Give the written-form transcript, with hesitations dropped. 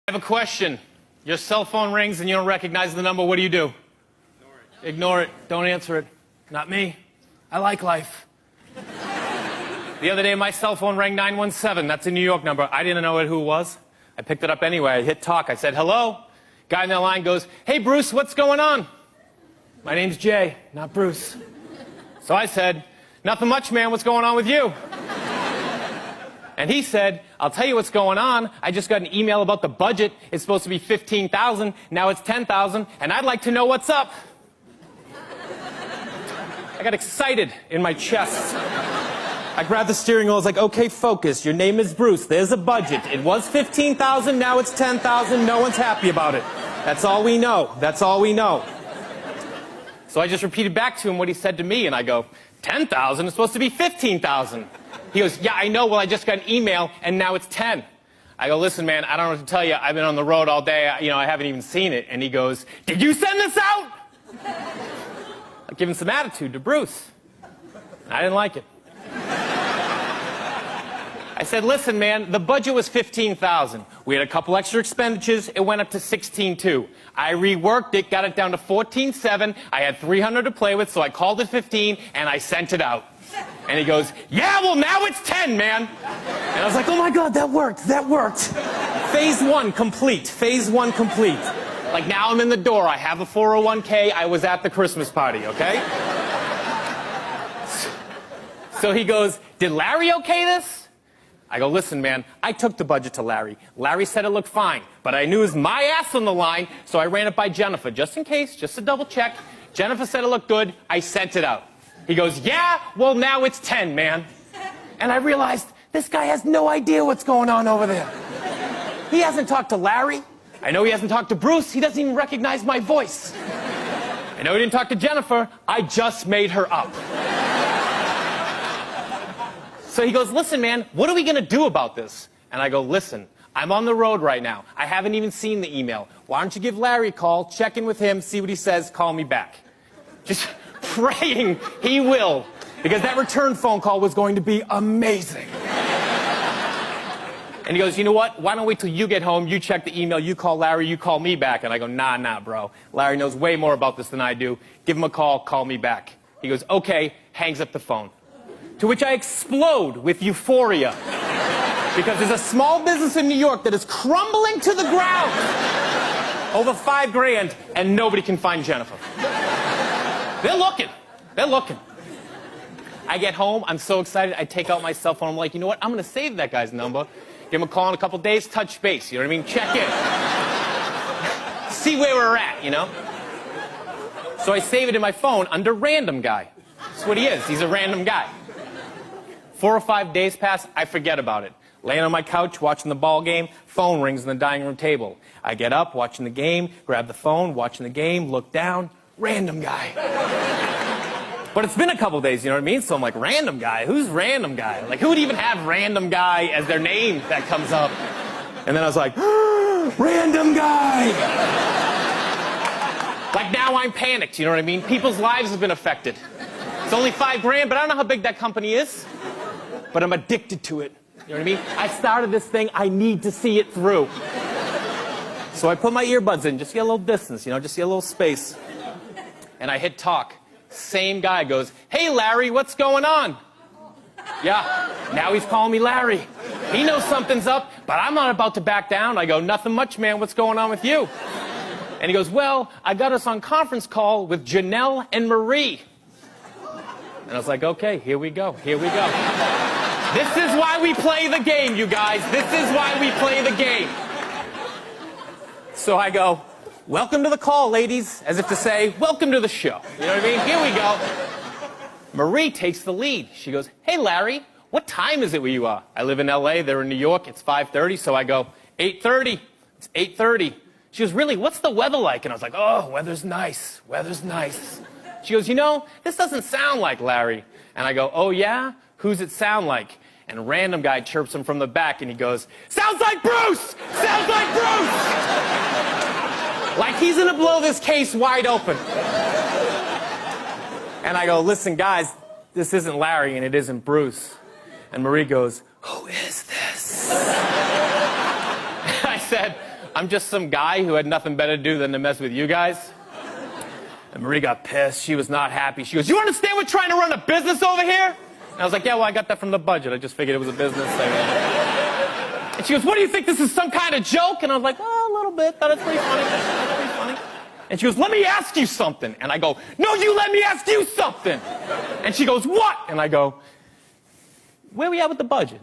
I have a question. Your cell phone rings and you don't recognize the number. What do you do? Ignore it. Ignore it. Don't answer it. Not me. I like life. The other day, my cell phone rang 917. That's a New York number. I didn't know who it was. I picked it up anyway. I hit talk. I said, hello. Guy in the line goes, hey, Bruce, what's going on? My name's Jay, not Bruce. So I said, nothing much, man. What's going on with you? And he said, I'll tell you what's going on. I just got an email about the budget. It's supposed to be $15,000. Now it's $10,000. And I'd like to know what's up. I got excited in my chest. I grabbed the steering wheel. I was like, okay, focus. Your name is Bruce. There's a budget. It was $15,000. Now it's $10,000. No one's happy about it. That's all we know. That's all we know. So I just repeated back to him what he said to me. And I go, 10,000 is supposed to be 15,000. He goes, yeah, I know. Well, I just got an email, and now it's 10. I go, listen, man, I don't know what to tell you. I've been on the road all day. I haven't even seen it. And he goes, did you send this out? I give him some attitude to Bruce. I didn't like it. I said, listen, man, the budget was $15,000. We had a couple extra expenditures. It went up to $16,200. I reworked it, got it down to $14,700. I had $300 to play with, so I called it $15,000, and I sent it out. And he goes, yeah, well, now it's 10, man. And I was like, oh, my God, that worked. That worked. Phase one complete. Phase one complete. Like, now I'm in the door. I have a 401k. I was at the Christmas party, okay? So he goes, did Larry okay this? I go, listen, man, I took the budget to Larry. Larry said it looked fine, but I knew it was my ass on the line, so I ran it by Jennifer, just in case, just to double check. Jennifer said it looked good. I sent it out. He goes, yeah, well, now it's 10, man. And I realized this guy has no idea what's going on over there. He hasn't talked to Larry. I know he hasn't talked to Bruce. He doesn't even recognize my voice. I know he didn't talk to Jennifer. I just made her up. So he goes, listen, man, what are we going to do about this? And I go, listen, I'm on the road right now. I haven't even seen the email. Why don't you give Larry a call, check in with him, see what he says, call me back. Just praying he will, because that return phone call was going to be amazing. And he goes, you know what? Why don't we wait till you get home, you check the email, you call Larry, you call me back. And I go, nah, bro. Larry knows way more about this than I do. Give him a call me back. He goes, okay, hangs up the phone. To which I explode with euphoria. Because there's a small business in New York that is crumbling to the ground. Over $5,000, and nobody can find Jennifer. They're looking. They're looking. I get home. I'm so excited. I take out my cell phone. I'm like, you know what? I'm going to save that guy's number. Give him a call in a couple days. Touch base. You know what I mean? Check in. See where we're at, you know? So I save it in my phone under random guy. That's what he is. He's a random guy. 4 or 5 days pass. I forget about it. Laying on my couch, watching the ball game. Phone rings on the dining room table. I get up, watching the game, grab the phone, watching the game, look down. Random guy. But it's been a couple days, you know what I mean? So I'm like, random guy? Who's random guy? Like, who would even have random guy as their name that comes up? And then I was like, random guy! Like, now I'm panicked, you know what I mean? People's lives have been affected. It's only $5,000, but I don't know how big that company is. But I'm addicted to it. You know what I mean? I started this thing. I need to see it through. So I put my earbuds in, just to get a little distance, you know, just to get a little space. And I hit talk. Same guy goes, hey, Larry, what's going on? Yeah, now he's calling me Larry. He knows something's up, but I'm not about to back down. I go, nothing much, man. What's going on with you? And he goes, well, I got us on conference call with Janelle and Marie. And I was like, okay, here we go. Here we go. This is why we play the game, you guys. This is why we play the game. So I go, welcome to the call, ladies, as if to say, welcome to the show. You know what I mean? Here we go. Marie takes the lead. She goes, hey, Larry, what time is it where you are? I live in L.A., they're in New York, it's 5:30, so I go, 8:30. It's 8:30. She goes, really, what's the weather like? And I was like, oh, weather's nice. Weather's nice. She goes, you know, this doesn't sound like Larry. And I go, oh, yeah? Who's it sound like? And a random guy chirps him from the back, and he goes, sounds like Bruce! Sounds like Bruce! Like he's gonna blow this case wide open. And I go, listen, guys, this isn't Larry, and it isn't Bruce. And Marie goes, who is this? I said, I'm just some guy who had nothing better to do than to mess with you guys. And Marie got pissed. She was not happy. She goes, you understand we're trying to run a business over here? And I was like, yeah, well, I got that from the budget. I just figured it was a business thing. And she goes, what do you think? This is some kind of joke? And I was like, well, a little bit. Thought it's pretty funny. That's pretty funny. And she goes, let me ask you something. And I go, no, you let me ask you something. And she goes, what? And I go, where are we at with the budget?